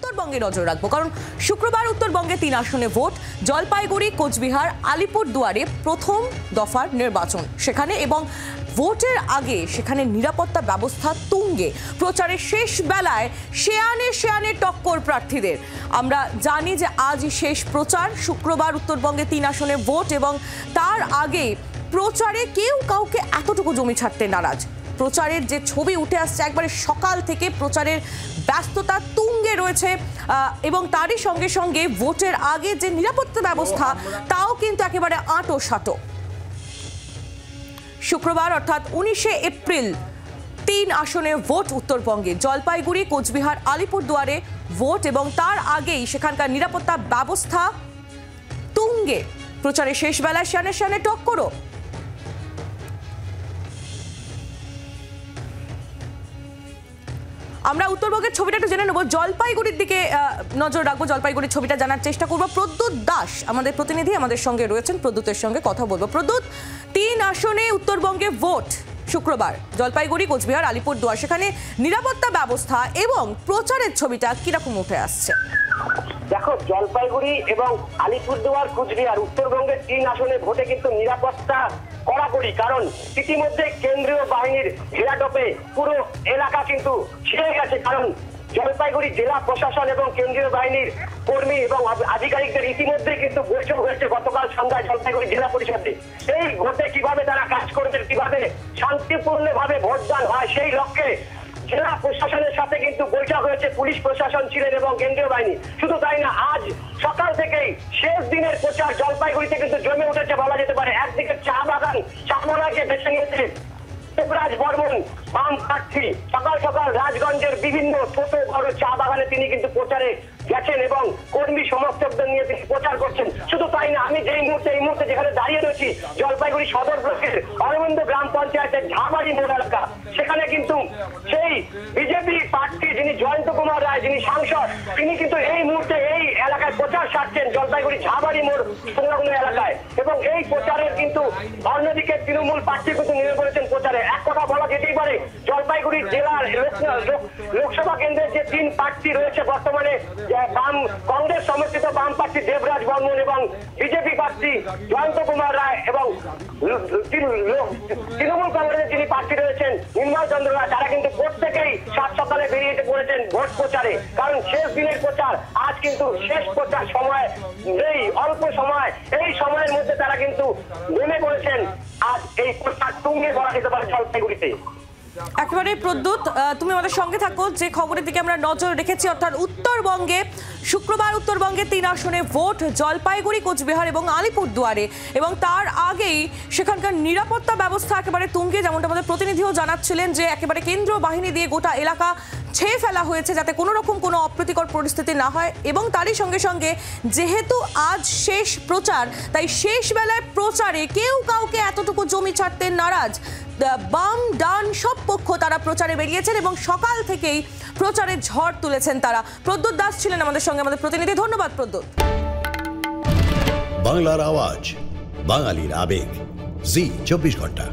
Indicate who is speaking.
Speaker 1: উত্তরবঙ্গে নজর রাখবো, কারণ শুক্রবার উত্তরবঙ্গে 3 আসনে ভোট। জলপাইগুড়ি, কোচবিহার, আলিপুরদুয়ারে প্রথম দফার নির্বাচন সেখানে, এবং ভোটের আগে সেখানে নিরাপত্তা ব্যবস্থা তুঙ্গে। প্রচারের শেষ বেলায় শেয়ানে টক্কর প্রার্থীদের। আমরা জানি যে আজই শেষ প্রচার। শুক্রবার উত্তরবঙ্গে 3 আসনে ভোট, এবং তার আগে প্রচারে কেউ কাউকে এতটুকু জমি ছাড়তে নারাজ। প্রচারের যে ছবি উঠে আসছে, একবারে সকাল থেকে প্রচারের ব্যস্ততা তুঙ্গে রয়েছে, এবং তারই সঙ্গে সঙ্গে ভোটের আগে যে নিরাপত্তা ব্যবস্থা তাও কিন্তু একেবারে আঁটো-সাঁটো। শুক্রবার অর্থাৎ 19শে এপ্রিল 3 আসনে ভোট উত্তরবঙ্গে। জলপাইগুড়ি, কোচবিহার, আলিপুরদুয়ারে ভোট, এবং তার আগেই সেখানকার নিরাপত্তা ব্যবস্থা তুঙ্গে। প্রচারের শেষ বেলায় শেয়ানে টক্করও। আমরা উত্তরবঙ্গের ছবিটা একটু জেনে নেব, জলপাইগুড়ির দিকে নজর রাখবো, জলপাইগুড়ির ছবিটা জানার চেষ্টা করবো। প্রদ্যুৎ দাস আমাদের প্রতিনিধি আমাদের সঙ্গে রয়েছেন, প্রদ্যুতের সঙ্গে কথা বলবো। প্রদ্যুৎ, 3 আসনে উত্তরবঙ্গে ভোট শুক্রবার, জলপাইগুড়ি, কোচবিহার, আলিপুরদুয়ার, সেখানে নিরাপত্তা ব্যবস্থা এবং প্রচারের ছবিটা কিরকম উঠে আসছে?
Speaker 2: দেখো, জলপাইগুড়ি এবং আলিপুরদুয়ার, কোচবিহার উত্তরবঙ্গের 3 আসনে ভোটে কিন্তু নিরাপত্তা কড়াকড়ি, কারণ ইতিমধ্যে কেন্দ্রীয় বাহিনীর ঘেরাটোপে পুরো এলাকা কিন্তু ছেয়ে গেছে। কারণ জলপাইগুড়ি জেলা প্রশাসন এবং কেন্দ্রীয় বাহিনীর কর্মী এবং আধিকারিকদের ইতিমধ্যে কিন্তু বৈঠক হয়েছে গতকাল সন্ধ্যায় জলপাইগুড়ি জেলা পরিষদে। এই ভোটে কিভাবে তারা কাজ করবেন, কিভাবে শান্তিপূর্ণভাবে ভোটদান হয়, সেই লক্ষ্যে জেলা প্রশাসনের সাথে কিন্তু বৈঠক হয়েছে। পুলিশ প্রশাসন ছিলেন এবং কেন্দ্রীয় বাহিনী। শুধু তাই না, আজ সকাল থেকেই শেষ দিনের প্রচার জলপাইগুড়িতে কিন্তু জমে উঠেছে বলা যেতে পারে। একদিকে চা বাগান, চামড়াকে বেছে নিয়েছে দেবরাজ বর্মন, বাম প্রার্থী। সকাল সকাল রাজগঞ্জের বিভিন্ন ছোট বড় চা বাগানে তিনি কিন্তু প্রচারে গেছেন এবং কর্মী সমর্থকদের নিয়ে তিনি প্রচার করছেন। শুধু তাই না, আমি এই মুহূর্তে যেখানে দাঁড়িয়ে রয়েছি, জলপাইগুড়ি সদর ব্লকের অরবিন্দ গ্রাম পঞ্চায়েতের ঝাবাড়ি মোড় এলাকা, সেখানে কিন্তু সেই বিজেপি প্রার্থী যিনি জয়ন্ত কুমার রায়, যিনি সাংসদ, তিনি কিন্তু এই মুহূর্তে এই এলাকায় প্রচার সারছেন জলপাইগুড়ি ঝাবাড়ি মোড় সংলগ্ন এলাকায়। এবং এই প্রচারের কিন্তু অন্যদিকে তৃণমূল প্রার্থী কিন্তু নেমে পড়েছেন প্রচারে। এক কথা বলা যেতেই পারে, জলপাইগুড়ি জেলার লোকসভা কেন্দ্রের যে 3 প্রার্থী রয়েছে বর্তমানে, বাম কংগ্রেস সমর্থিত বাম প্রার্থী দেবরাজ বর্মন এবং বিজেপি প্রার্থী জয়ন্ত কুমার রায় এবং তৃণমূল কংগ্রেসের যিনি প্রার্থী রয়েছেন নির্মল চন্দ্র রায়, তারা কিন্তু প্রত্যেকেই সাত সকালে বেরিয়ে পড়েছেন ভোট প্রচারে। কারণ শেষ দিনের প্রচার, আজ কিন্তু শেষ প্রচার সময়, এই অল্প সময়, এই সময়ের মধ্যে তারা কিন্তু নেমে পড়েছেন। আজ এই প্রচার তুঙ্গে বলা যেতে পারে জলপাইগুড়িতে।
Speaker 1: একেবারে প্রদ্যুৎ, তুমি আমাদের সঙ্গে থাকো। যে খবরের দিকে আমরা নজর রেখেছি, অর্থাৎ উত্তরবঙ্গে শুক্রবার উত্তরবঙ্গে 3 আসনে ভোট, জলপাইগুড়ি, কোচবিহার এবং আলিপুরদুয়ারে, এবং তার আগেই সেখানকার নিরাপত্তা ব্যবস্থা একেবারে তুঙ্গে। যেমনটা আমাদের প্রতিনিধিও জানাচ্ছিলেন যে একেবারে কেন্দ্রীয় বাহিনী দিয়ে গোটা এলাকা ছেয়ে ফেলা হয়েছে যাতে কোনো রকম কোনো অপ্রীতিকর পরিস্থিতি না হয়। এবং তারই সঙ্গে সঙ্গে যেহেতু আজ শেষ প্রচার, তাই শেষ বেলায় প্রচারে কেউ কাউকে এতটুকু জমি ছাড়তে নারাজ। বাম ডান সব পক্ষ তারা প্রচারে বেরিয়েছেন এবং সকাল থেকেই প্রচারের ঝড় তুলেছেন তারা। প্রদ্যুৎ দাস ছিলেন আমাদের সঙ্গে, আমাদের প্রতিনিধি। ধন্যবাদ প্রদ্যুৎ।
Speaker 3: বাংলার আওয়াজ, বাঙালির আবেগ, জি 24 ঘন্টা।